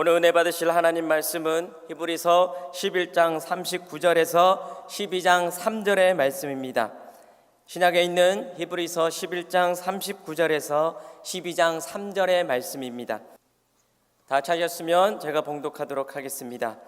오늘 은혜 받으실 하나님 말씀은 히브리서 11장 39절에서 12장 3절의 말씀입니다. 신약에 있는 히브리서 11장 39절에서 12장 3절의 말씀입니다. 다 찾으셨으면 제가 봉독하도록 하겠습니다.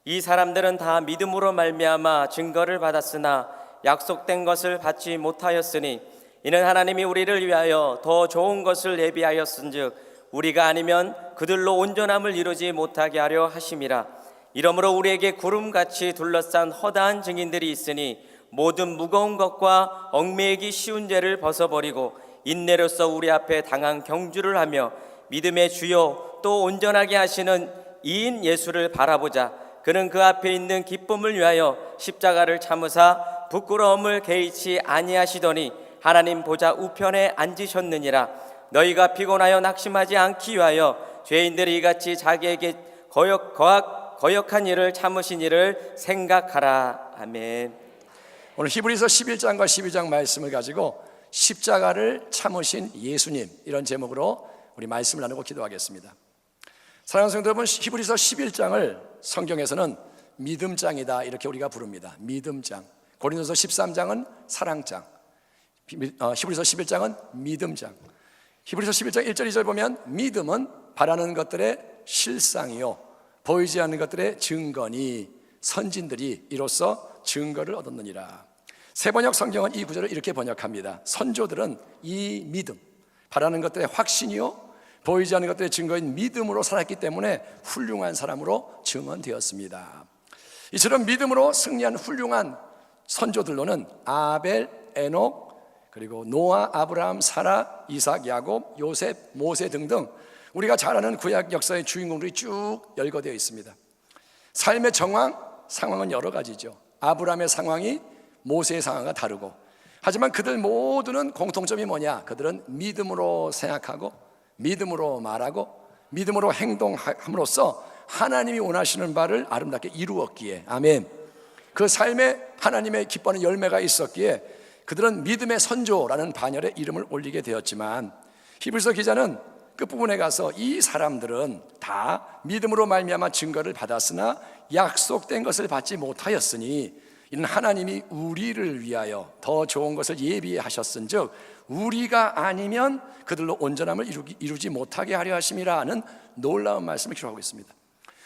이 사람들은 다 믿음으로 말미암아 증거를 받았으나 약속된 것을 받지 못하였으니 이는 하나님이 우리를 위하여 더 좋은 것을 예비하였은즉 우리가 아니면 그들로 온전함을 이루지 못하게 하려 하심이라. 이러므로 우리에게 구름같이 둘러싼 허다한 증인들이 있으니 모든 무거운 것과 얽매이기 쉬운 죄를 벗어버리고 인내로써 우리 앞에 당한 경주를 하며 믿음의 주요 또 온전하게 하시는 이인 예수를 바라보자. 그는 그 앞에 있는 기쁨을 위하여 십자가를 참으사 부끄러움을 개의치 아니하시더니 하나님 보좌 우편에 앉으셨느니라. 너희가 피곤하여 낙심하지 않기 위하여 죄인들이 이같이 자기에게 거역한 일을 참으신 일을 생각하라. 아멘. 오늘 히브리서 11장과 12장 말씀을 가지고 십자가를 참으신 예수님, 이런 제목으로 우리 말씀을 나누고 기도하겠습니다. 사랑하는 성도 여러분, 히브리서 11장을 성경에서는 믿음장이다 이렇게 우리가 부릅니다. 믿음장. 고린도서 13장은 사랑장, 히브리서 11장은 믿음장. 히브리서 11장 1절 2절 보면 믿음은 바라는 것들의 실상이요 보이지 않는 것들의 증거니 선진들이 이로써 증거를 얻었느니라. 세번역 성경은 이 구절을 이렇게 번역합니다. 선조들은 이 믿음, 바라는 것들의 확신이요 보이지 않는 것들의 증거인 믿음으로 살았기 때문에 훌륭한 사람으로 증언되었습니다. 이처럼 믿음으로 승리한 훌륭한 선조들로는 아벨, 에녹, 그리고 노아, 아브라함, 사라, 이삭, 야곱, 요셉, 모세 등등 우리가 잘 아는 구약 역사의 주인공들이 쭉 열거되어 있습니다. 삶의 상황은 여러 가지죠. 아브라함의 상황이 모세의 상황과 다르고, 하지만 그들 모두는 공통점이 뭐냐? 그들은 믿음으로 생각하고 믿음으로 말하고 믿음으로 행동함으로써 하나님이 원하시는 바를 아름답게 이루었기에, 아멘. 그 삶에 하나님의 기뻐하는 열매가 있었기에 그들은 믿음의 선조라는 반열에 이름을 올리게 되었지만, 히브리서 기자는 끝부분에 가서 이 사람들은 다 믿음으로 말미암아 증거를 받았으나 약속된 것을 받지 못하였으니 이는 하나님이 우리를 위하여 더 좋은 것을 예비하셨은즉 우리가 아니면 그들로 온전함을 이루지 못하게 하려 하심이라 하는 놀라운 말씀을 기록하고 있습니다.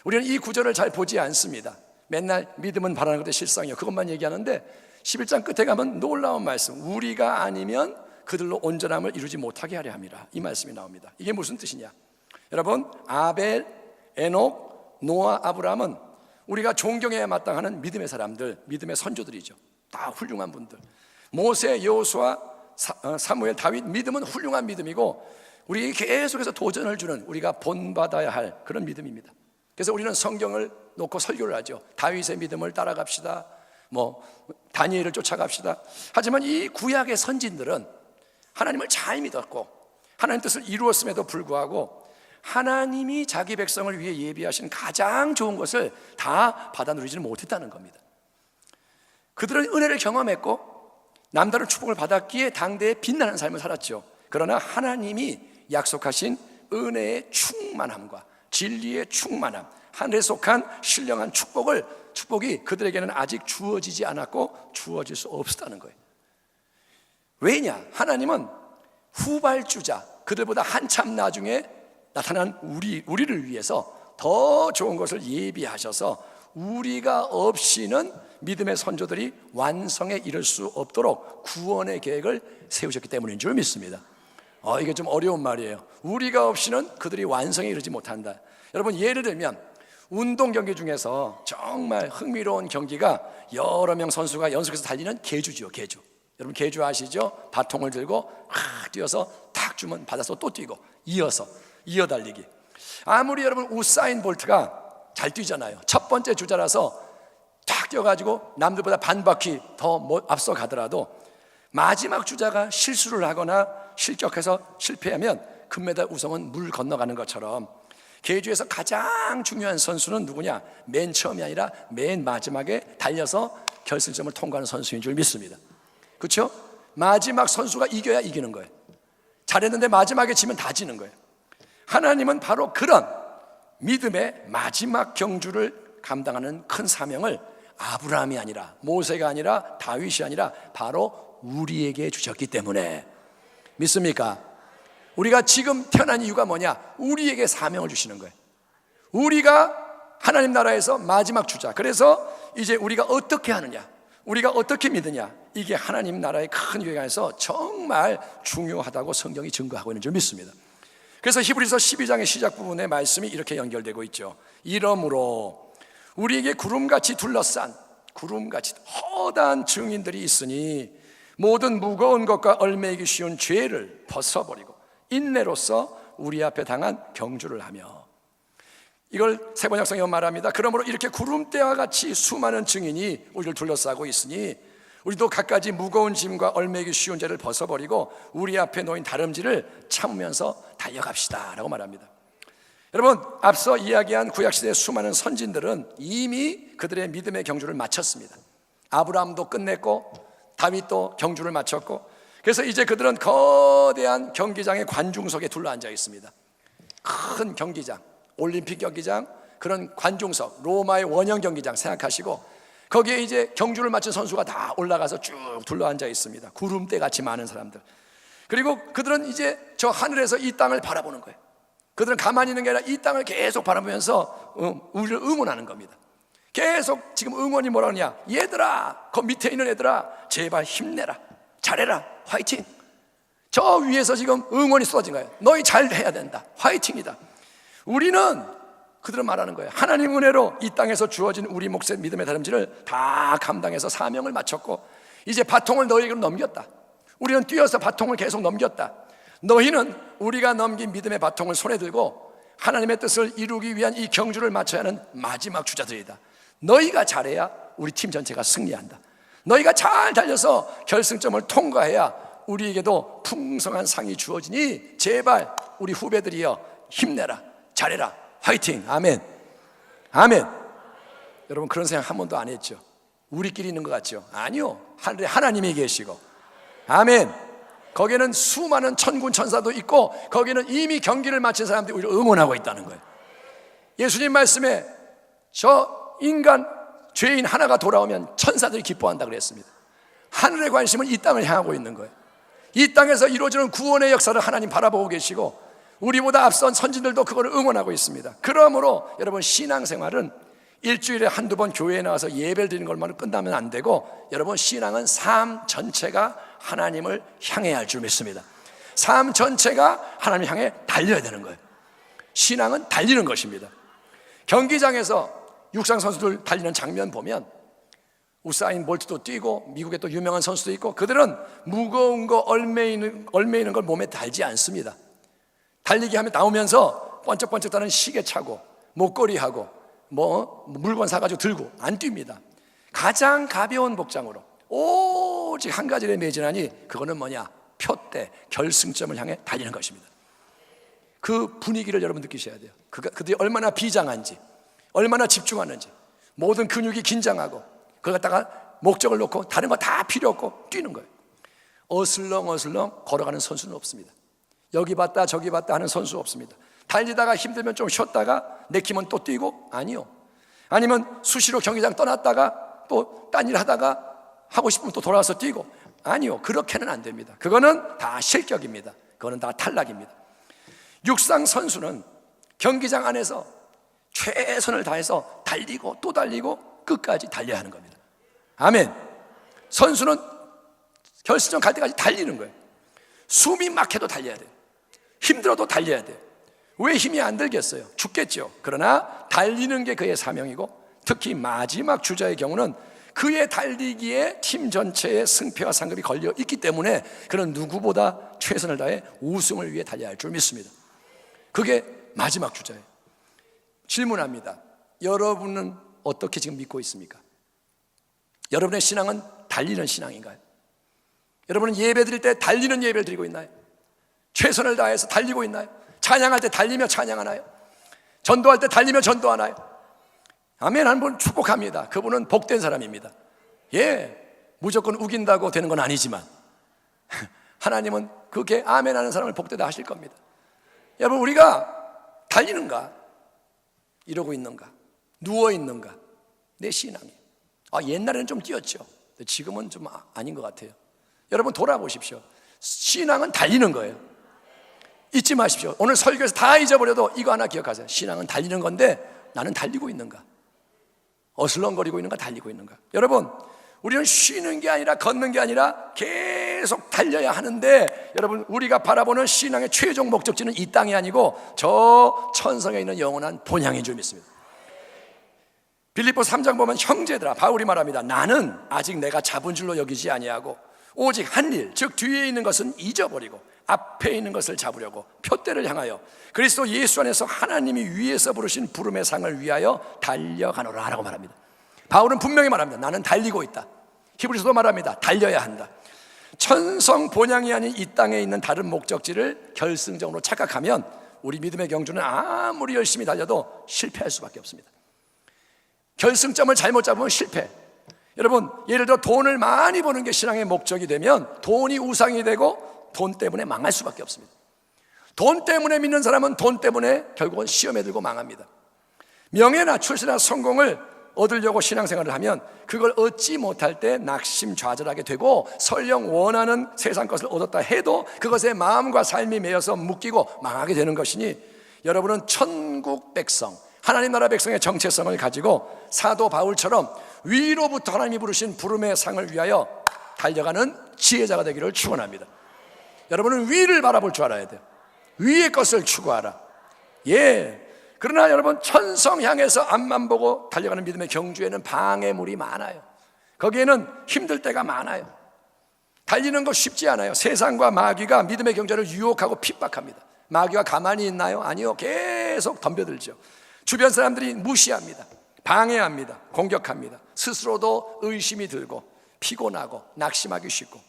우리는 이 구절을 잘 보지 않습니다. 맨날 믿음은 바라는 것의 실상이요 그것만 얘기하는데 11장 끝에 가면 놀라운 말씀, 우리가 아니면 그들로 온전함을 이루지 못하게 하려 함이라, 이 말씀이 나옵니다. 이게 무슨 뜻이냐? 여러분, 아벨, 에녹, 노아, 아브라함은 우리가 존경해야 마땅하는 믿음의 사람들, 믿음의 선조들이죠. 다 훌륭한 분들. 모세, 여호수아, 사무엘, 다윗, 믿음은 훌륭한 믿음이고 우리에게 계속해서 도전을 주는, 우리가 본받아야 할 그런 믿음입니다. 그래서 우리는 성경을 놓고 설교를 하죠. 다윗의 믿음을 따라갑시다, 다니엘을 쫓아갑시다. 하지만 이 구약의 선진들은 하나님을 잘 믿었고 하나님 뜻을 이루었음에도 불구하고 하나님이 자기 백성을 위해 예비하신 가장 좋은 것을 다 받아 누리지는 못했다는 겁니다. 그들은 은혜를 경험했고 남다른 축복을 받았기에 당대에 빛나는 삶을 살았죠. 그러나 하나님이 약속하신 은혜의 충만함과 진리의 충만함, 하늘에 속한 신령한 축복이 그들에게는 아직 주어지지 않았고 주어질 수 없었다는 거예요. 왜냐? 하나님은 후발주자, 그들보다 한참 나중에 나타난 우리를 위해서 더 좋은 것을 예비하셔서 우리가 없이는 믿음의 선조들이 완성에 이를 수 없도록 구원의 계획을 세우셨기 때문인 줄 믿습니다. 이게 좀 어려운 말이에요. 우리가 없이는 그들이 완성에 이르지 못한다. 여러분, 예를 들면 운동 경기 중에서 정말 흥미로운 경기가 여러 명 선수가 연속해서 달리는 계주죠. 계주. 여러분 계주 아시죠? 바통을 들고 뛰어서 탁 주면 받아서 또 뛰고 이어 달리기. 아무리 여러분 우사인 볼트가 잘 뛰잖아요. 첫 번째 주자라서 탁 뛰어가지고 남들보다 반 바퀴 더 앞서 가더라도 마지막 주자가 실수를 하거나 실격해서 실패하면 금메달 우승은 물 건너가는 것처럼 계주에서 가장 중요한 선수는 누구냐? 맨 처음이 아니라 맨 마지막에 달려서 결승점을 통과하는 선수인 줄 믿습니다. 그렇죠? 마지막 선수가 이겨야 이기는 거예요. 잘했는데 마지막에 지면 다 지는 거예요. 하나님은 바로 그런 믿음의 마지막 경주를 감당하는 큰 사명을 아브라함이 아니라, 모세가 아니라, 다윗이 아니라 바로 우리에게 주셨기 때문에, 믿습니까? 우리가 지금 태어난 이유가 뭐냐? 우리에게 사명을 주시는 거예요. 우리가 하나님 나라에서 마지막 주자. 그래서 이제 우리가 어떻게 하느냐, 우리가 어떻게 믿느냐, 이게 하나님 나라의 큰 교회 안에서 정말 중요하다고 성경이 증거하고 있는 줄 믿습니다. 그래서 히브리서 12장의 시작 부분의 말씀이 이렇게 연결되고 있죠. 이러므로 우리에게 구름같이 둘러싼, 구름같이 허다한 증인들이 있으니 모든 무거운 것과 얽매이기 쉬운 죄를 벗어버리고 인내로서 우리 앞에 당한 경주를 하며, 이걸 세번역성이 말합니다. 그러므로 이렇게 구름대와 같이 수많은 증인이 우리를 둘러싸고 있으니 우리도 갖가지 무거운 짐과 얽매이기 쉬운 죄를 벗어버리고 우리 앞에 놓인 다름질을 참으면서 달려갑시다 라고 말합니다. 여러분, 앞서 이야기한 구약시대의 수많은 선진들은 이미 그들의 믿음의 경주를 마쳤습니다. 아브라함도 끝냈고 다윗도 경주를 마쳤고, 그래서 이제 그들은 거대한 경기장의 관중석에 둘러앉아 있습니다. 큰 경기장, 올림픽 경기장, 그런 관중석, 로마의 원형 경기장 생각하시고, 거기에 이제 경주를 마친 선수가 다 올라가서 쭉 둘러앉아 있습니다. 구름대 같이 많은 사람들. 그리고 그들은 이제 저 하늘에서 이 땅을 바라보는 거예요. 그들은 가만히 있는 게 아니라 이 땅을 계속 바라보면서 우리를 응원하는 겁니다. 계속 지금 응원이 뭐라 그러냐? 얘들아, 그 밑에 있는 애들아, 제발 힘내라, 잘해라, 화이팅. 저 위에서 지금 응원이 쏟아진 거예요. 너희 잘해야 된다, 화이팅이다. 우리는, 그들은 말하는 거예요, 하나님 은혜로 이 땅에서 주어진 우리 몫의 믿음의 다름질을 다 감당해서 사명을 마쳤고 이제 바통을 너희에게로 넘겼다. 우리는 뛰어서 바통을 계속 넘겼다. 너희는 우리가 넘긴 믿음의 바통을 손에 들고 하나님의 뜻을 이루기 위한 이 경주를 마쳐야 하는 마지막 주자들이다. 너희가 잘해야 우리 팀 전체가 승리한다. 너희가 잘 달려서 결승점을 통과해야 우리에게도 풍성한 상이 주어지니 제발 우리 후배들이여 힘내라, 잘해라, 화이팅. 아멘. 아멘. 여러분, 그런 생각 한 번도 안 했죠? 우리끼리 있는 것 같죠? 아니요, 하늘에 하나님이 계시고, 아멘. 거기에는 수많은 천군 천사도 있고 거기는 이미 경기를 마친 사람들이 우리를 응원하고 있다는 거예요. 예수님 말씀에 저 인간 죄인 하나가 돌아오면 천사들이 기뻐한다 그랬습니다. 하늘의 관심은 이 땅을 향하고 있는 거예요. 이 땅에서 이루어지는 구원의 역사를 하나님 바라보고 계시고 우리보다 앞선 선진들도 그거를 응원하고 있습니다. 그러므로 여러분, 신앙생활은 일주일에 한두 번 교회에 나와서 예배를 드리는 것만으로 끝나면 안 되고, 여러분, 신앙은 삶 전체가 하나님을 향해야 할 줄 믿습니다. 삶 전체가 하나님을 향해 달려야 되는 거예요. 신앙은 달리는 것입니다. 경기장에서 육상 선수들 달리는 장면 보면 우사인 볼트도 뛰고 미국의 또 유명한 선수도 있고, 그들은 무거운 거 얽매이는 걸 몸에 달지 않습니다. 달리기 하면 나오면서 번쩍번쩍 다는 시계 차고 목걸이하고 물건 사가지고 들고 안 뜁니다. 가장 가벼운 복장으로 오직 한 가지를 매진하니 그거는 뭐냐? 표대, 결승점을 향해 달리는 것입니다. 그 분위기를 여러분 느끼셔야 돼요. 그들이 얼마나 비장한지, 얼마나 집중하는지, 모든 근육이 긴장하고 그걸 갖다가 목적을 놓고 다른 거 다 필요 없고 뛰는 거예요. 어슬렁어슬렁 걸어가는 선수는 없습니다. 여기 봤다 저기 봤다 하는 선수 없습니다. 달리다가 힘들면 좀 쉬었다가 내키면 또 뛰고, 아니요. 아니면 수시로 경기장 떠났다가 또 딴 일 하다가 하고 싶으면 또 돌아와서 뛰고, 아니요. 그렇게는 안 됩니다. 그거는 다 실격입니다. 그거는 다 탈락입니다. 육상 선수는 경기장 안에서 최선을 다해서 달리고 또 달리고 끝까지 달려야 하는 겁니다. 아멘. 선수는 결승전 갈 때까지 달리는 거예요. 숨이 막혀도 달려야 돼요. 힘들어도 달려야 돼요. 왜 힘이 안 들겠어요? 죽겠죠. 그러나 달리는 게 그의 사명이고, 특히 마지막 주자의 경우는 그의 달리기에 팀 전체의 승패와 상급이 걸려 있기 때문에 그는 누구보다 최선을 다해 우승을 위해 달려야 할 줄 믿습니다. 그게 마지막 주자예요. 질문합니다. 여러분은 어떻게 지금 믿고 있습니까? 여러분의 신앙은 달리는 신앙인가요? 여러분은 예배 드릴 때 달리는 예배를 드리고 있나요? 최선을 다해서 달리고 있나요? 찬양할 때 달리며 찬양하나요? 전도할 때 달리며 전도하나요? 아멘. 한 분 축복합니다. 그분은 복된 사람입니다. 무조건 우긴다고 되는 건 아니지만 하나님은 그렇게 아멘 하는 사람을 복되다 하실 겁니다. 여러분, 우리가 달리는가? 이러고 있는가? 누워 있는가? 내 신앙이. 옛날에는 좀 뛰었죠. 근데 지금은 좀 아닌 것 같아요. 여러분 돌아보십시오. 신앙은 달리는 거예요. 잊지 마십시오. 오늘 설교에서 다 잊어버려도 이거 하나 기억하세요. 신앙은 달리는 건데 나는 달리고 있는가? 어슬렁거리고 있는가? 달리고 있는가? 여러분, 우리는 쉬는 게 아니라 걷는 게 아니라 계속 달려야 하는데, 여러분, 우리가 바라보는 신앙의 최종 목적지는 이 땅이 아니고 저 천성에 있는 영원한 본향인 줄 믿습니다. 빌립보서 3장 보면 형제들아, 바울이 말합니다. 나는 아직 내가 잡은 줄로 여기지 아니하고 오직 한 일, 즉 뒤에 있는 것은 잊어버리고 앞에 있는 것을 잡으려고 표대를 향하여 그리스도 예수 안에서 하나님이 위에서 부르신 부름의 상을 위하여 달려가노라 라고 말합니다. 바울은 분명히 말합니다. 나는 달리고 있다. 히브리서도 말합니다. 달려야 한다. 천성 본향이 아닌 이 땅에 있는 다른 목적지를 결승적으로 착각하면 우리 믿음의 경주는 아무리 열심히 달려도 실패할 수밖에 없습니다. 결승점을 잘못 잡으면 실패. 여러분, 예를 들어 돈을 많이 버는 게 신앙의 목적이 되면 돈이 우상이 되고 돈 때문에 망할 수밖에 없습니다. 돈 때문에 믿는 사람은 돈 때문에 결국은 시험에 들고 망합니다. 명예나 출세나 성공을 얻으려고 신앙생활을 하면 그걸 얻지 못할 때 낙심좌절하게 되고, 설령 원하는 세상 것을 얻었다 해도 그것에 마음과 삶이 매여서 묶이고 망하게 되는 것이니, 여러분은 천국 백성, 하나님 나라 백성의 정체성을 가지고 사도 바울처럼 위로부터 하나님이 부르신 부름의 상을 위하여 달려가는 지혜자가 되기를 축원합니다. 여러분은 위를 바라볼 줄 알아야 돼요. 위의 것을 추구하라. 그러나 여러분, 천성 향해서 앞만 보고 달려가는 믿음의 경주에는 방해물이 많아요. 거기에는 힘들 때가 많아요. 달리는 거 쉽지 않아요. 세상과 마귀가 믿음의 경주를 유혹하고 핍박합니다. 마귀가 가만히 있나요? 아니요. 계속 덤벼들죠. 주변 사람들이 무시합니다. 방해합니다. 공격합니다. 스스로도 의심이 들고 피곤하고 낙심하기 쉽고,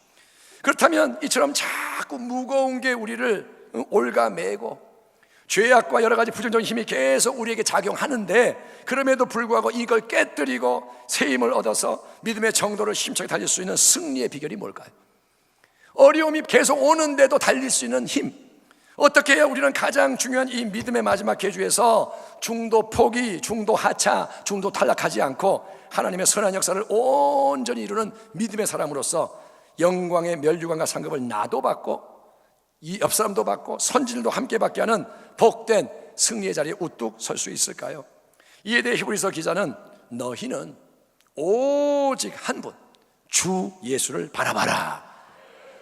그렇다면 이처럼 자꾸 무거운 게 우리를 올가매고 죄악과 여러 가지 부정적인 힘이 계속 우리에게 작용하는데, 그럼에도 불구하고 이걸 깨뜨리고 새 힘을 얻어서 믿음의 정도를 힘차게 달릴 수 있는 승리의 비결이 뭘까요? 어려움이 계속 오는데도 달릴 수 있는 힘, 어떻게 해야 우리는 가장 중요한 이 믿음의 마지막 계주에서 중도 포기, 중도 하차, 중도 탈락하지 않고 하나님의 선한 역사를 온전히 이루는 믿음의 사람으로서 영광의 면류관과 상급을 나도 받고 이 옆 사람도 받고 선진들도 함께 받게 하는 복된 승리의 자리에 우뚝 설 수 있을까요? 이에 대해 히브리서 기자는 너희는 오직 한 분, 주 예수를 바라봐라.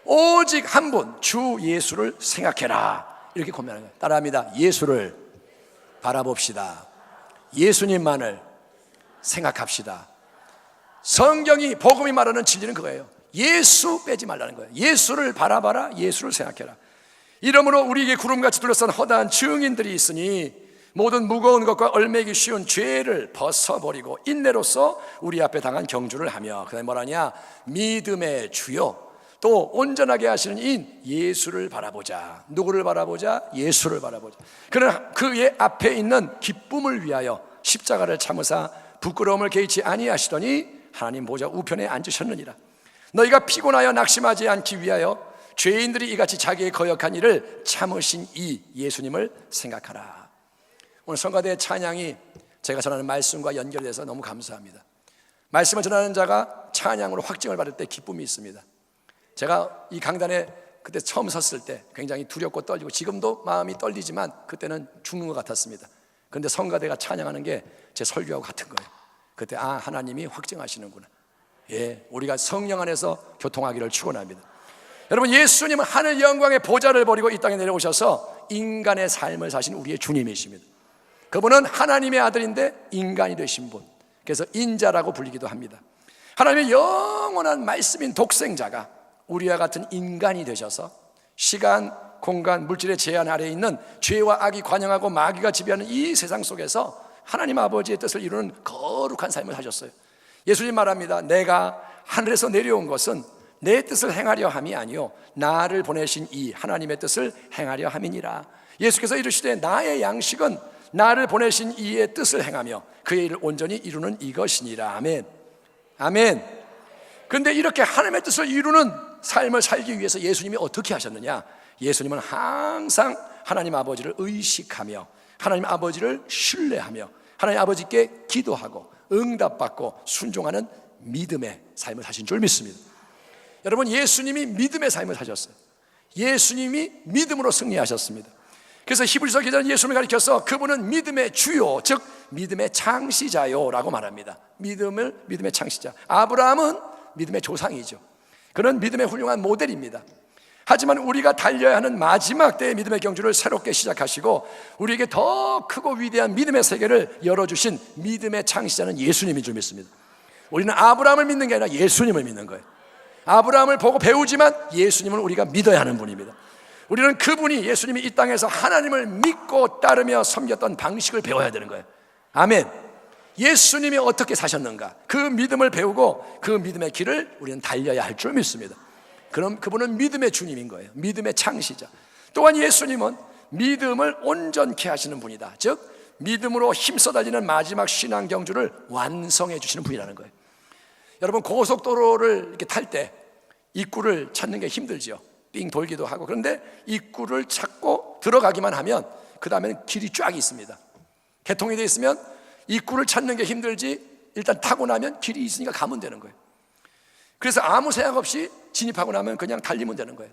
오직 한 분, 주 예수를 생각해라. 이렇게 고민하는 거예요. 따라합니다. 예수를 바라봅시다. 예수님만을 생각합시다. 성경이, 복음이 말하는 진리는 그거예요. 예수 빼지 말라는 거예요. 예수를 바라봐라. 예수를 생각해라. 이러므로 우리에게 구름같이 둘러싼 허다한 증인들이 있으니 모든 무거운 것과 얼매기 쉬운 죄를 벗어버리고 인내로서 우리 앞에 당한 경주를 하며, 그 다음에 뭐라냐, 믿음의 주요 또 온전하게 하시는 인 예수를 바라보자. 누구를 바라보자? 예수를 바라보자. 그러나 그의 앞에 있는 기쁨을 위하여 십자가를 참으사 부끄러움을 개의치 아니하시더니 하나님 보좌 우편에 앉으셨느니라. 너희가 피곤하여 낙심하지 않기 위하여 죄인들이 이같이 자기의 거역한 일을 참으신 이 예수님을 생각하라. 오늘 성가대의 찬양이 제가 전하는 말씀과 연결돼서 너무 감사합니다. 말씀을 전하는 자가 찬양으로 확증을 받을 때 기쁨이 있습니다. 제가 이 강단에 그때 처음 섰을 때 굉장히 두렵고 떨리고, 지금도 마음이 떨리지만 그때는 죽는 것 같았습니다. 그런데 성가대가 찬양하는 게 제 설교하고 같은 거예요. 그때 하나님이 확증하시는구나. 우리가 성령 안에서 교통하기를 축원합니다. 여러분, 예수님은 하늘 영광의 보좌를 버리고 이 땅에 내려오셔서 인간의 삶을 사신 우리의 주님이십니다. 그분은 하나님의 아들인데 인간이 되신 분, 그래서 인자라고 불리기도 합니다. 하나님의 영원한 말씀인 독생자가 우리와 같은 인간이 되셔서 시간, 공간, 물질의 제한 아래에 있는 죄와 악이 관영하고 마귀가 지배하는 이 세상 속에서 하나님 아버지의 뜻을 이루는 거룩한 삶을 하셨어요. 예수님 말합니다. 내가 하늘에서 내려온 것은 내 뜻을 행하려 함이 아니요 나를 보내신 이 하나님의 뜻을 행하려 함이니라. 예수께서 이르시되 나의 양식은 나를 보내신 이의 뜻을 행하며 그의 일을 온전히 이루는 이것이니라. 아멘. 아멘. 그런데 이렇게 하나님의 뜻을 이루는 삶을 살기 위해서 예수님이 어떻게 하셨느냐? 예수님은 항상 하나님 아버지를 의식하며 하나님 아버지를 신뢰하며 하나님 아버지께 기도하고 응답받고 순종하는 믿음의 삶을 사신 줄 믿습니다. 여러분, 예수님이 믿음의 삶을 사셨어요. 예수님이 믿음으로 승리하셨습니다. 그래서 히브리서 기자는 예수님을 가리켜서 그분은 믿음의 주요, 즉 믿음의 창시자요 라고 말합니다. 믿음의 창시자. 아브라함은 믿음의 조상이죠. 그는 믿음의 훌륭한 모델입니다. 하지만 우리가 달려야 하는 마지막 때의 믿음의 경주를 새롭게 시작하시고 우리에게 더 크고 위대한 믿음의 세계를 열어주신 믿음의 창시자는 예수님인 줄 믿습니다. 우리는 아브라함을 믿는 게 아니라 예수님을 믿는 거예요. 아브라함을 보고 배우지만 예수님을 우리가 믿어야 하는 분입니다. 우리는 그분이, 예수님이 이 땅에서 하나님을 믿고 따르며 섬겼던 방식을 배워야 되는 거예요. 아멘. 예수님이 어떻게 사셨는가, 그 믿음을 배우고 그 믿음의 길을 우리는 달려야 할 줄 믿습니다. 그럼 그분은 믿음의 주님인 거예요. 믿음의 창시자. 또한 예수님은 믿음을 온전케 하시는 분이다. 즉 믿음으로 힘써 달리는 마지막 신앙 경주를 완성해 주시는 분이라는 거예요. 여러분, 고속도로를 이렇게 탈 때 입구를 찾는 게 힘들지요. 삥 돌기도 하고. 그런데 입구를 찾고 들어가기만 하면 그 다음에는 길이 쫙 있습니다. 개통이 되어 있으면 입구를 찾는 게 힘들지 일단 타고 나면 길이 있으니까 가면 되는 거예요. 그래서 아무 생각 없이 진입하고 나면 그냥 달리면 되는 거예요.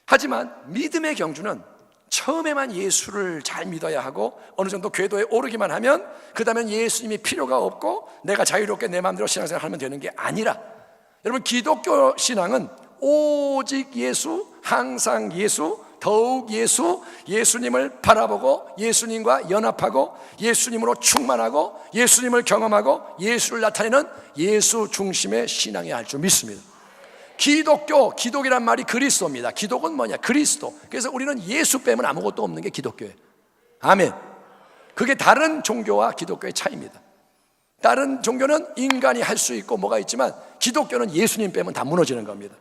하지만 믿음의 경주는 처음에만 예수를 잘 믿어야 하고 어느 정도 궤도에 오르기만 하면 그 다음엔 예수님이 필요가 없고 내가 자유롭게 내 마음대로 신앙생활 하면 되는 게 아니라, 여러분, 기독교 신앙은 오직 예수, 항상 예수, 더욱 예수, 예수님을 바라보고 예수님과 연합하고 예수님으로 충만하고 예수님을 경험하고 예수를 나타내는 예수 중심의 신앙이야 할 줄 믿습니다. 기독이란 말이 그리스도입니다. 기독은 뭐냐? 그리스도. 그래서 우리는 예수 빼면 아무것도 없는 게 기독교예요. 아멘. 그게 다른 종교와 기독교의 차이입니다. 다른 종교는 인간이 할 수 있고 뭐가 있지만 기독교는 예수님 빼면 다 무너지는 겁니다.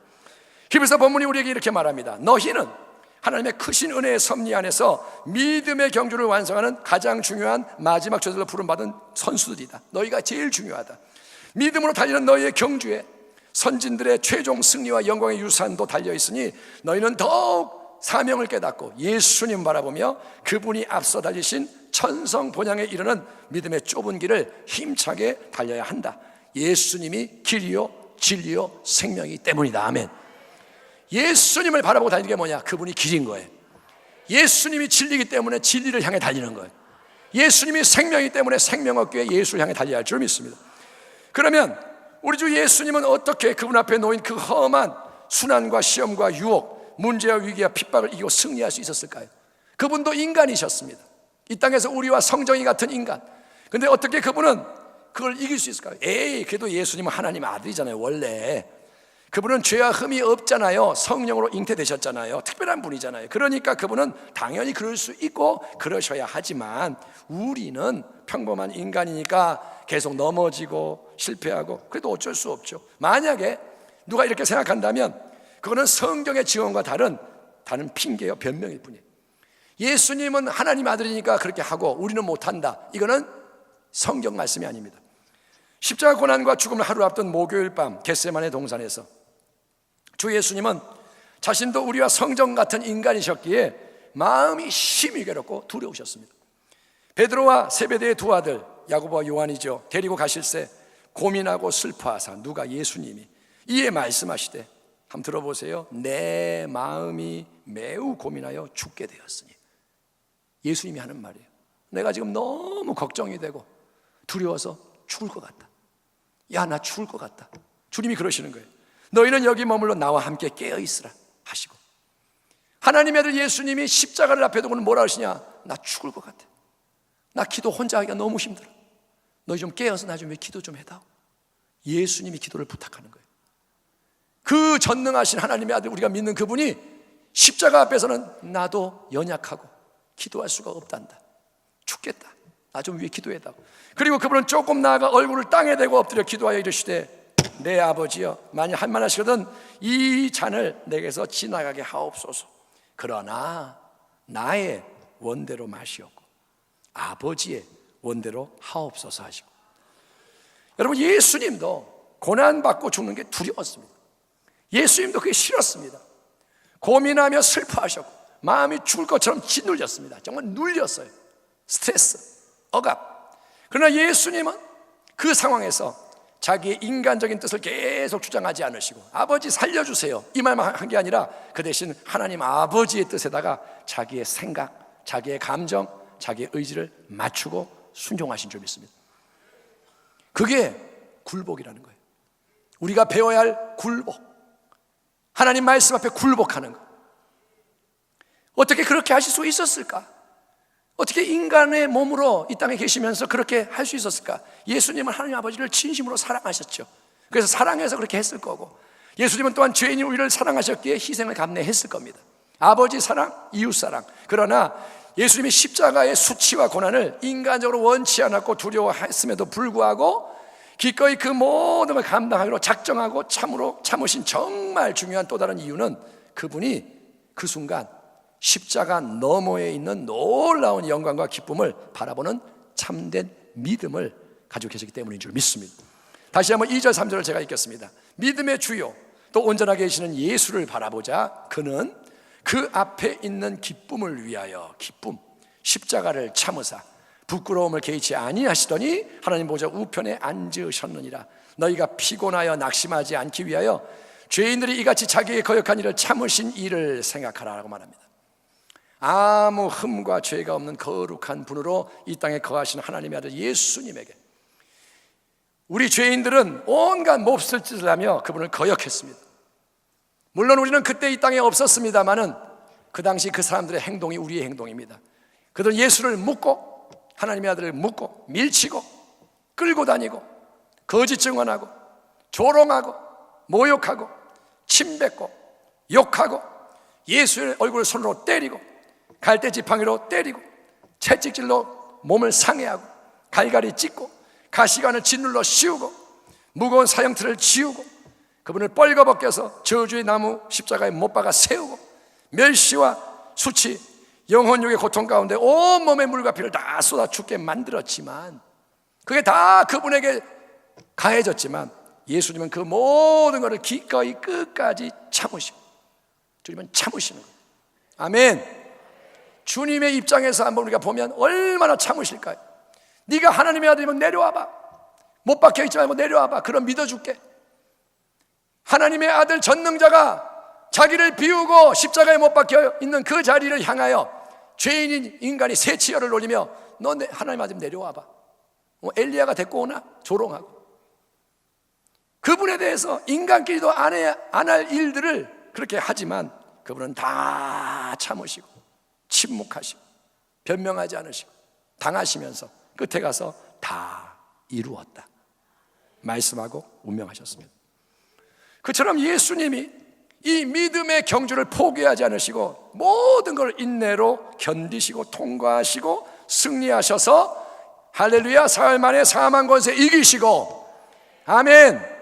히브리서 본문이 우리에게 이렇게 말합니다. 너희는 하나님의 크신 은혜의 섭리 안에서 믿음의 경주를 완성하는 가장 중요한 마지막 저들로 부름받은 선수들이다. 너희가 제일 중요하다. 믿음으로 달리는 너희의 경주에 선진들의 최종 승리와 영광의 유산도 달려있으니 너희는 더욱 사명을 깨닫고 예수님 바라보며 그분이 앞서 달리신 천성 본향에 이르는 믿음의 좁은 길을 힘차게 달려야 한다. 예수님이 길이요 진리요 생명이기 때문이다. 아멘. 예수님을 바라보고 달리는 게 뭐냐? 그분이 길인 거예요. 예수님이 진리이기 때문에 진리를 향해 달리는 거예요. 예수님이 생명이기 때문에 생명 얻기 위해 예수를 향해 달려야 할 줄 믿습니다. 그러면 우리 주 예수님은 어떻게 그분 앞에 놓인 그 험한 순환과 시험과 유혹, 문제와 위기와 핍박을 이기고 승리할 수 있었을까요? 그분도 인간이셨습니다. 이 땅에서 우리와 성정이 같은 인간. 근데 어떻게 그분은 그걸 이길 수 있을까요? 그래도 예수님은 하나님 아들이잖아요. 원래 그분은 죄와 흠이 없잖아요. 성령으로 잉태되셨잖아요. 특별한 분이잖아요. 그러니까 그분은 당연히 그럴 수 있고 그러셔야 하지만 우리는 평범한 인간이니까 계속 넘어지고 실패하고, 그래도 어쩔 수 없죠. 만약에 누가 이렇게 생각한다면 그거는 성경의 증언과 다른 핑계요 변명일 뿐이에요. 예수님은 하나님 아들이니까 그렇게 하고 우리는 못한다, 이거는 성경 말씀이 아닙니다. 십자가 고난과 죽음을 하루 앞둔 목요일 밤 겟세마네 동산에서 주 예수님은 자신도 우리와 성정 같은 인간이셨기에 마음이 심히 괴롭고 두려우셨습니다. 베드로와 세베대의 두 아들 야고보와 요한이죠, 데리고 가실새 고민하고 슬퍼하사 누가 예수님이 이에 말씀하시되, 한번 들어보세요. 내 마음이 매우 고민하여 죽게 되었으니. 예수님이 하는 말이에요. 내가 지금 너무 걱정이 되고 두려워서 죽을 것 같다. 야, 나 죽을 것 같다. 주님이 그러시는 거예요. 너희는 여기 머물러 나와 함께 깨어있으라 하시고, 하나님의 아들 예수님이 십자가를 앞에 두고는 뭐라 하시냐? 나 죽을 것 같아. 나 기도 혼자 하기가 너무 힘들어. 너희 좀 깨어서 나 좀 기도 좀 해다오. 예수님이 기도를 부탁하는 거예요. 그 전능하신 하나님의 아들, 우리가 믿는 그분이 십자가 앞에서는 나도 연약하고 기도할 수가 없단다. 죽겠다. 나 좀 위해 기도해다오. 그리고 그분은 조금 나아가 얼굴을 땅에 대고 엎드려 기도하여 이르시되, 내 아버지여, 만일 할만하시거든 이 잔을 내게서 지나가게 하옵소서. 그러나 나의 원대로 마시옵고 아버지의 원대로 하옵소서 하시고. 여러분, 예수님도 고난받고 죽는 게 두려웠습니다. 예수님도 그게 싫었습니다. 고민하며 슬퍼하셨고 마음이 죽을 것처럼 짓눌렸습니다. 정말 눌렸어요. 스트레스, 억압. 그러나 예수님은 그 상황에서 자기의 인간적인 뜻을 계속 주장하지 않으시고 아버지 살려주세요 이 말만 한 게 아니라 그 대신 하나님 아버지의 뜻에다가 자기의 생각, 자기의 감정, 자기의 의지를 맞추고 순종하신 줄 믿습니다. 그게 굴복이라는 거예요. 우리가 배워야 할 굴복, 하나님 말씀 앞에 굴복하는 것. 어떻게 그렇게 하실 수 있었을까? 어떻게 인간의 몸으로 이 땅에 계시면서 그렇게 할 수 있었을까? 예수님은 하나님 아버지를 진심으로 사랑하셨죠. 그래서 사랑해서 그렇게 했을 거고, 예수님은 또한 죄인인 우리를 사랑하셨기에 희생을 감내했을 겁니다. 아버지 사랑, 이웃 사랑. 그러나 예수님이 십자가의 수치와 고난을 인간적으로 원치 않았고 두려워했음에도 불구하고 기꺼이 그 모든 걸 감당하기로 작정하고 참으신 정말 중요한 또 다른 이유는 그분이 그 순간 십자가 너머에 있는 놀라운 영광과 기쁨을 바라보는 참된 믿음을 가지고 계시기 때문인 줄 믿습니다. 다시 한번 2절 3절을 제가 읽겠습니다. 믿음의 주요 또 온전하게 계시는 예수를 바라보자. 그는 그 앞에 있는 기쁨을 위하여 기쁨 십자가를 참으사 부끄러움을 개의치 아니하시더니 하나님 보좌 우편에 앉으셨느니라. 너희가 피곤하여 낙심하지 않기 위하여 죄인들이 이같이 자기의 거역한 일을 참으신 일을 생각하라라고 말합니다. 아무 흠과 죄가 없는 거룩한 분으로 이 땅에 거하시는 하나님의 아들 예수님에게 우리 죄인들은 온갖 몹쓸 짓을 하며 그분을 거역했습니다. 물론 우리는 그때 이 땅에 없었습니다마는 그 당시 그 사람들의 행동이 우리의 행동입니다. 그들은 예수를 묻고 하나님의 아들을 묻고 밀치고 끌고 다니고 거짓 증언하고 조롱하고 모욕하고 침뱉고 욕하고 예수의 얼굴을 손으로 때리고 갈대 지팡이로 때리고 채찍질로 몸을 상해하고 갈갈이 찢고 가시관을 짓눌러 씌우고 무거운 사형틀을 지우고 그분을 뻘거벗겨서 저주의 나무 십자가에 못 박아 세우고 멸시와 수치 영혼육의 고통 가운데 온몸의 물과 피를 다 쏟아 죽게 만들었지만 그게 다 그분에게 가해졌지만 예수님은 그 모든 것을 기꺼이 끝까지 참으시고 주님은 참으시는 거예요. 아멘. 주님의 입장에서 한번 우리가 보면 얼마나 참으실까요? 네가 하나님의 아들이면 내려와봐. 못 박혀있지 말고 내려와봐. 그럼 믿어줄게. 하나님의 아들 전능자가 자기를 비우고 십자가에 못 박혀 있는 그 자리를 향하여 죄인인 인간이 새치열을 올리며 너 하나님 아들 내려와봐. 엘리야가 데리고 오나? 조롱하고 그분에 대해서 인간끼리도 안 할 일들을 그렇게 하지만 그분은 다 참으시고 침묵하시고 변명하지 않으시고 당하시면서 끝에 가서 다 이루었다 말씀하고 운명하셨습니다. 그처럼 예수님이 이 믿음의 경주를 포기하지 않으시고 모든 걸 인내로 견디시고 통과하시고 승리하셔서 할렐루야 사흘 만에 사망 권세 이기시고 아멘.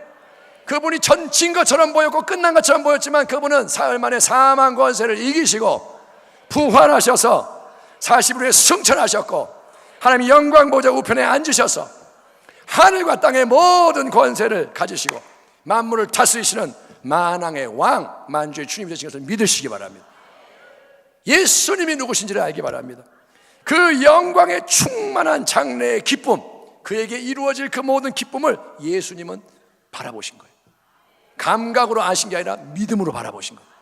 그분이 진 것처럼 보였고 끝난 것처럼 보였지만 그분은 사흘 만에 사망 권세를 이기시고 부활하셔서 40일 후에 승천하셨고 하나님이 영광 보좌 우편에 앉으셔서 하늘과 땅의 모든 권세를 가지시고 만물을 다스리시는 만왕의 왕 만주의 주님이 되신 것을 믿으시기 바랍니다. 예수님이 누구신지를 알기 바랍니다. 그 영광의 충만한 장래의 기쁨, 그에게 이루어질 그 모든 기쁨을 예수님은 바라보신 거예요. 감각으로 아신 게 아니라 믿음으로 바라보신 거예요.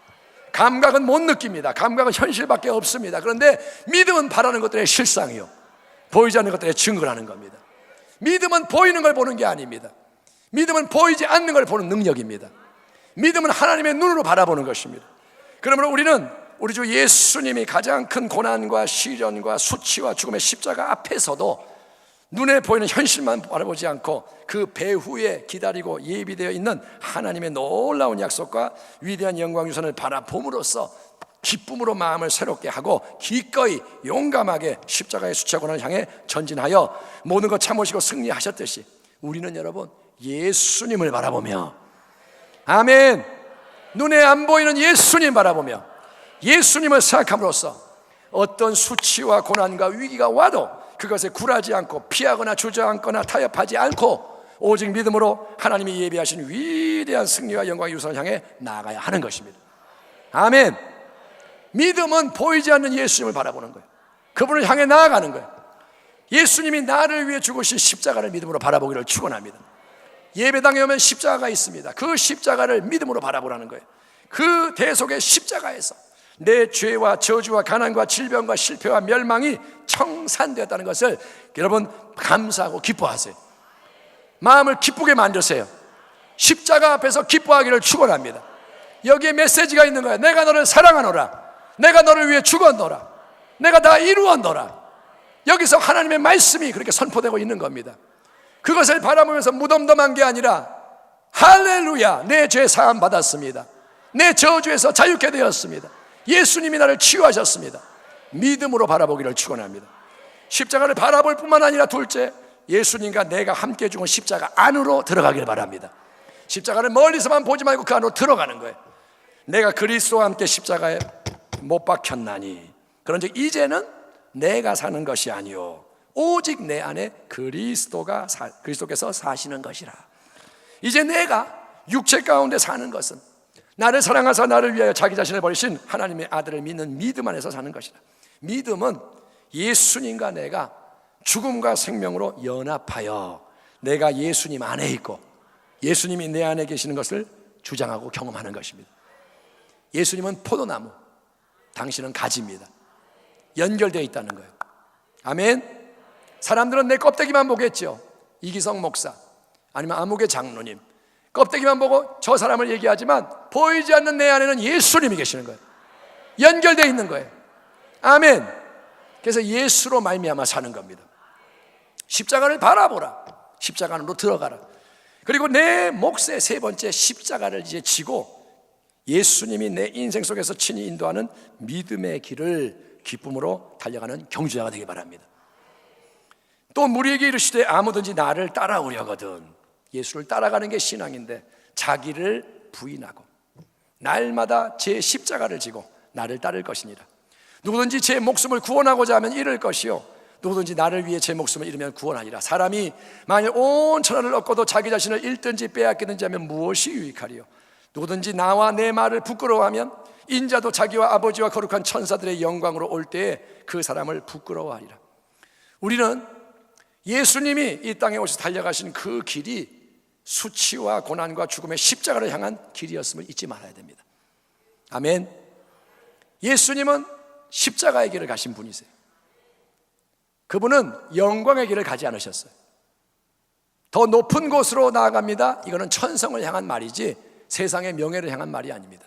감각은 못 느낍니다. 감각은 현실밖에 없습니다. 그런데 믿음은 바라는 것들의 실상이요 보이지 않는 것들의 증거를 하는 겁니다. 믿음은 보이는 걸 보는 게 아닙니다. 믿음은 보이지 않는 걸 보는 능력입니다. 믿음은 하나님의 눈으로 바라보는 것입니다. 그러므로 우리는 우리 주 예수님이 가장 큰 고난과 시련과 수치와 죽음의 십자가 앞에서도 눈에 보이는 현실만 바라보지 않고 그 배후에 기다리고 예비되어 있는 하나님의 놀라운 약속과 위대한 영광 유산을 바라봄으로써 기쁨으로 마음을 새롭게 하고 기꺼이 용감하게 십자가의 수치와 고난을 향해 전진하여 모든 것 참으시고 승리하셨듯이 우리는 여러분 예수님을 바라보며 아멘 눈에 안 보이는 예수님 바라보며 예수님을 생각함으로써 어떤 수치와 고난과 위기가 와도 그것에 굴하지 않고 피하거나 주저앉거나 타협하지 않고 오직 믿음으로 하나님이 예비하신 위대한 승리와 영광의 유산을 향해 나아가야 하는 것입니다. 아멘. 믿음은 보이지 않는 예수님을 바라보는 거예요. 그분을 향해 나아가는 거예요. 예수님이 나를 위해 죽으신 십자가를 믿음으로 바라보기를 축원합니다. 예배당에 오면 십자가가 있습니다. 그 십자가를 믿음으로 바라보라는 거예요. 그 대속의 십자가에서 내 죄와 저주와 가난과 질병과 실패와 멸망이 청산되었다는 것을 여러분 감사하고 기뻐하세요. 마음을 기쁘게 만드세요. 십자가 앞에서 기뻐하기를 축원합니다. 여기에 메시지가 있는 거예요. 내가 너를 사랑하노라. 내가 너를 위해 죽었노라. 내가 다 이루었노라. 여기서 하나님의 말씀이 그렇게 선포되고 있는 겁니다. 그것을 바라보면서 무덤덤한 게 아니라 할렐루야, 내 죄 사함 받았습니다. 내 저주에서 자유케 되었습니다. 예수님이 나를 치유하셨습니다. 믿음으로 바라보기를 축원합니다. 십자가를 바라볼 뿐만 아니라 둘째, 예수님과 내가 함께 죽은 십자가 안으로 들어가길 바랍니다. 십자가를 멀리서만 보지 말고 그 안으로 들어가는 거예요. 내가 그리스도와 함께 십자가에 못 박혔나니 그런즉 이제는 내가 사는 것이 아니요 오직 내 안에 그리스도께서 사시는 것이라. 이제 내가 육체 가운데 사는 것은 나를 사랑하사 나를 위하여 자기 자신을 버리신 하나님의 아들을 믿는 믿음 안에서 사는 것이라. 믿음은 예수님과 내가 죽음과 생명으로 연합하여 내가 예수님 안에 있고 예수님이 내 안에 계시는 것을 주장하고 경험하는 것입니다. 예수님은 포도나무, 당신은 가지입니다. 연결되어 있다는 거예요. 아멘. 사람들은 내 껍데기만 보겠죠. 이기성 목사 아니면 아무개 장로님 껍데기만 보고 저 사람을 얘기하지만 보이지 않는 내 안에는 예수님이 계시는 거예요. 연결되어 있는 거예요. 아멘. 그래서 예수로 말미암아 사는 겁니다. 십자가를 바라보라. 십자가 안으로 들어가라. 그리고 내 몫의 세 번째 십자가를 이제 지고 예수님이 내 인생 속에서 친히 인도하는 믿음의 길을 기쁨으로 달려가는 경주자가 되기 바랍니다. 또 무리에게 이르시되 아무든지 나를 따라오려거든. 예수를 따라가는 게 신앙인데 자기를 부인하고 날마다 제 십자가를 지고 나를 따를 것이니라. 누구든지 제 목숨을 구원하고자 하면 잃을 것이요 누구든지 나를 위해 제 목숨을 잃으면 구원하리라. 사람이 만일 온 천하를 얻고도 자기 자신을 잃든지 빼앗기든지 하면 무엇이 유익하리요? 누구든지 나와 내 말을 부끄러워하면 인자도 자기와 아버지와 거룩한 천사들의 영광으로 올 때에 그 사람을 부끄러워하리라. 우리는 예수님이 이 땅에 오셔서 달려가신 그 길이 수치와 고난과 죽음의 십자가를 향한 길이었음을 잊지 말아야 됩니다. 아멘. 예수님은 십자가의 길을 가신 분이세요. 그분은 영광의 길을 가지 않으셨어요. 더 높은 곳으로 나아갑니다. 이거는 천성을 향한 말이지 세상의 명예를 향한 말이 아닙니다.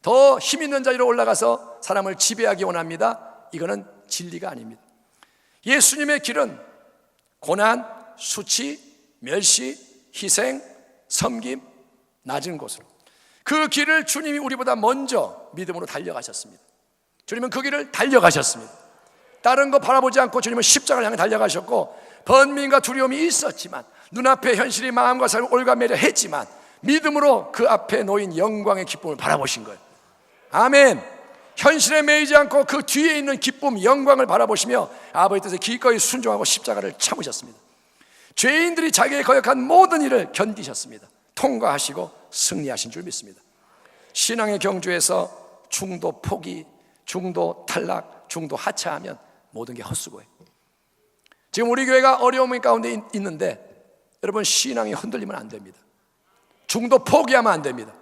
더 힘 있는 자리로 올라가서 사람을 지배하기 원합니다. 이거는 진리가 아닙니다. 예수님의 길은 고난, 수치, 멸시, 희생, 섬김, 낮은 곳으로 그 길을 주님이 우리보다 먼저 믿음으로 달려가셨습니다. 주님은 그 길을 달려가셨습니다. 다른 거 바라보지 않고 주님은 십자가를 향해 달려가셨고 번민과 두려움이 있었지만 눈앞에 현실이 마음과 삶을 올가매려 했지만 믿음으로 그 앞에 놓인 영광의 기쁨을 바라보신 거예요. 아멘. 현실에 매이지 않고 그 뒤에 있는 기쁨, 영광을 바라보시며 아버지 뜻에 기꺼이 순종하고 십자가를 참으셨습니다. 죄인들이 자기의 거역한 모든 일을 견디셨습니다. 통과하시고 승리하신 줄 믿습니다. 신앙의 경주에서 중도 포기, 중도 탈락, 중도 하차하면 모든 게 헛수고예요. 지금 우리 교회가 어려움 가운데 있는데 여러분 신앙이 흔들리면 안 됩니다. 중도 포기하면 안 됩니다.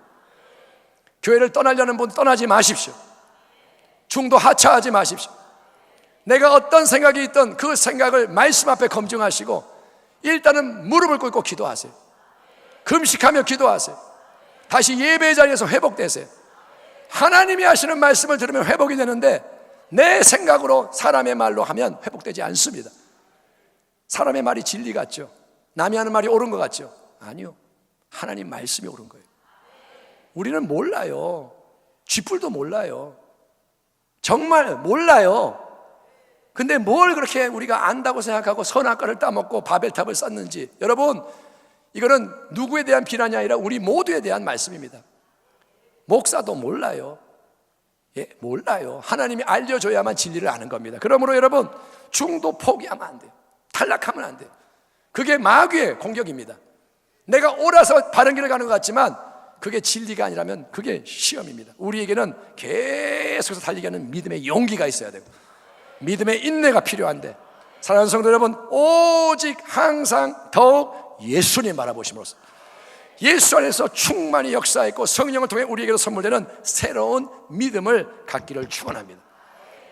교회를 떠나려는 분 떠나지 마십시오. 중도 하차하지 마십시오. 내가 어떤 생각이 있든 그 생각을 말씀 앞에 검증하시고 일단은 무릎을 꿇고 기도하세요. 금식하며 기도하세요. 다시 예배 자리에서 회복되세요. 하나님이 하시는 말씀을 들으면 회복이 되는데 내 생각으로 사람의 말로 하면 회복되지 않습니다. 사람의 말이 진리 같죠? 남이 하는 말이 옳은 것 같죠? 아니요. 하나님 말씀이 옳은 거예요. 우리는 몰라요. 쥐뿔도 몰라요. 정말 몰라요. 근데 뭘 그렇게 우리가 안다고 생각하고 선악과를 따먹고 바벨탑을 쌓는지, 여러분 이거는 누구에 대한 비난이 아니라 우리 모두에 대한 말씀입니다. 목사도 몰라요. 예, 몰라요. 하나님이 알려줘야만 진리를 아는 겁니다. 그러므로 여러분 중도 포기하면 안 돼요. 탈락하면 안 돼요. 그게 마귀의 공격입니다. 내가 옳아서 바른 길을 가는 것 같지만 그게 진리가 아니라면 그게 시험입니다. 우리에게는 계속해서 달리게 하는 믿음의 용기가 있어야 되고 믿음의 인내가 필요한데 사랑하는 성도 여러분, 오직 항상 더욱 예수님 바라보심으로써 예수 안에서 충만히 역사했고 성령을 통해 우리에게로 선물되는 새로운 믿음을 갖기를 축원합니다.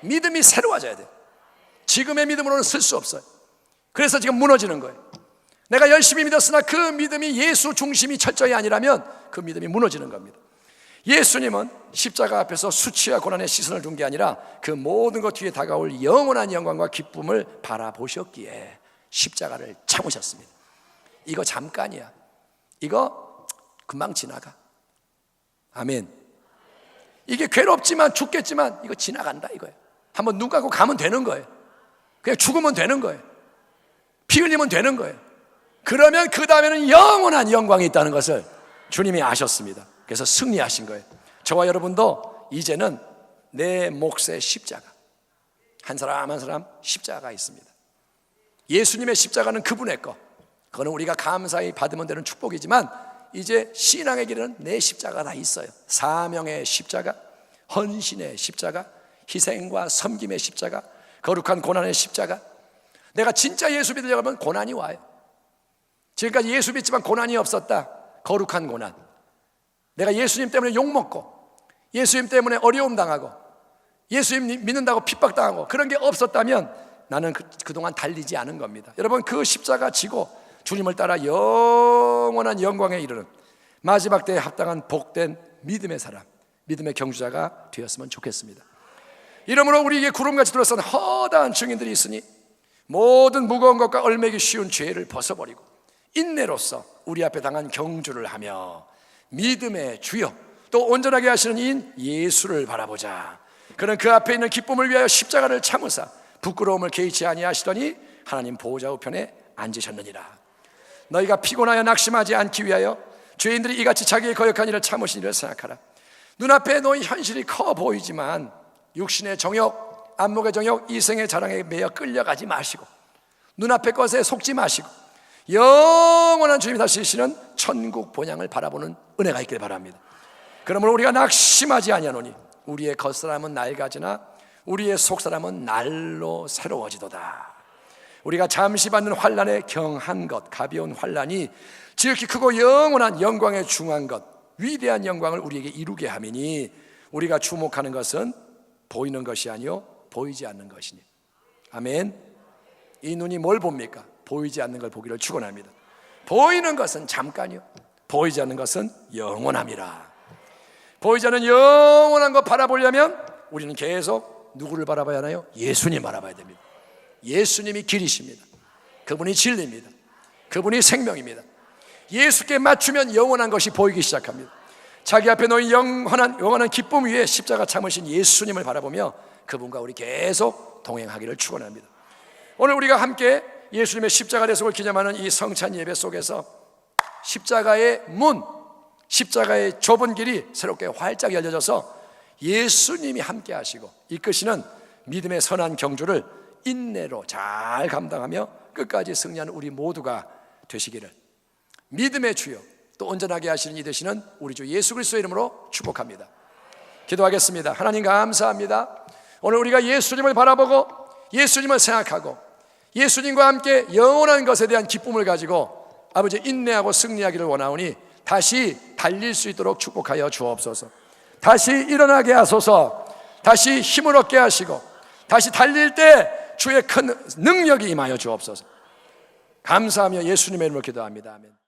믿음이 새로워져야 돼요. 지금의 믿음으로는 쓸 수 없어요. 그래서 지금 무너지는 거예요. 내가 열심히 믿었으나 그 믿음이 예수 중심이 철저히 아니라면 그 믿음이 무너지는 겁니다. 예수님은 십자가 앞에서 수치와 고난의 시선을 둔 게 아니라 그 모든 것 뒤에 다가올 영원한 영광과 기쁨을 바라보셨기에 십자가를 참으셨습니다. 이거 잠깐이야. 이거 금방 지나가. 아멘. 이게 괴롭지만 죽겠지만 이거 지나간다 이거예요. 한번 눈 감고 가면 되는 거예요. 그냥 죽으면 되는 거예요. 피 흘리면 되는 거예요. 그러면 그 다음에는 영원한 영광이 있다는 것을 주님이 아셨습니다. 그래서 승리하신 거예요. 저와 여러분도 이제는 내 몫의 십자가, 한 사람 한 사람 십자가가 있습니다. 예수님의 십자가는 그분의 거, 그거는 우리가 감사히 받으면 되는 축복이지만 이제 신앙의 길은 내 십자가가 다 있어요. 사명의 십자가, 헌신의 십자가, 희생과 섬김의 십자가, 거룩한 고난의 십자가. 내가 진짜 예수 믿으려고 하면 고난이 와요. 지금까지 예수 믿지만 고난이 없었다. 거룩한 고난. 내가 예수님 때문에 욕먹고 예수님 때문에 어려움 당하고 예수님 믿는다고 핍박당하고 그런 게 없었다면 나는 그동안 달리지 않은 겁니다. 여러분, 그 십자가 지고 주님을 따라 영원한 영광에 이르는 마지막 때에 합당한 복된 믿음의 사람, 믿음의 경주자가 되었으면 좋겠습니다. 이러므로 우리에게 구름같이 둘러싼 허다한 증인들이 있으니 모든 무거운 것과 얼매기 쉬운 죄를 벗어버리고 인내로서 우리 앞에 당한 경주를 하며 믿음의 주요 또 온전하게 하시는 이인 예수를 바라보자. 그는 그 앞에 있는 기쁨을 위하여 십자가를 참으사 부끄러움을 개의치 아니하시더니 하나님 보호자 우편에 앉으셨느니라. 너희가 피곤하여 낙심하지 않기 위하여 죄인들이 이같이 자기의 거역한 일을 참으신 일을 생각하라. 눈앞에 너희 현실이 커 보이지만 육신의 정욕, 안목의 정욕, 이생의 자랑에 매여 끌려가지 마시고 눈앞의 것에 속지 마시고 영원한 주님이 다스리시는 천국 본향을 바라보는 은혜가 있길 바랍니다. 그러므로 우리가 낙심하지 아니하노니 우리의 겉사람은 낡아지나 우리의 속사람은 날로 새로워지도다. 우리가 잠시 받는 환난에 경한 것, 가벼운 환난이 지극히 크고 영원한 영광에 중한 것, 위대한 영광을 우리에게 이루게 함이니 우리가 주목하는 것은 보이는 것이 아니요 보이지 않는 것이니. 아멘. 이 눈이 뭘 봅니까? 보이지 않는 걸 보기를 축원합니다. 보이는 것은 잠깐이요 보이지 않는 것은 영원함이라. 보이지 않는 영원한 것 바라보려면 우리는 계속 누구를 바라봐야 하나요? 예수님 바라봐야 됩니다. 예수님이 길이십니다. 그분이 진리입니다. 그분이 생명입니다. 예수께 맞추면 영원한 것이 보이기 시작합니다. 자기 앞에 놓인 영원한 기쁨 위에 십자가 참으신 예수님을 바라보며 그분과 우리 계속 동행하기를 축원합니다. 오늘 우리가 함께 예수님의 십자가 대속을 기념하는 이 성찬 예배 속에서 십자가의 문, 십자가의 좁은 길이 새롭게 활짝 열려져서 예수님이 함께 하시고 이끄시는 믿음의 선한 경주를 인내로 잘 감당하며 끝까지 승리하는 우리 모두가 되시기를 믿음의 주요 또 온전하게 하시는 이 되시는 우리 주 예수 그리스도의 이름으로 축복합니다. 기도하겠습니다. 하나님 감사합니다. 오늘 우리가 예수님을 바라보고 예수님을 생각하고 예수님과 함께 영원한 것에 대한 기쁨을 가지고 아버지 인내하고 승리하기를 원하오니 다시 달릴 수 있도록 축복하여 주옵소서. 다시 일어나게 하소서. 다시 힘을 얻게 하시고 다시 달릴 때 주의 큰 능력이 임하여 주옵소서. 감사하며 예수님의 이름으로 기도합니다. 아멘.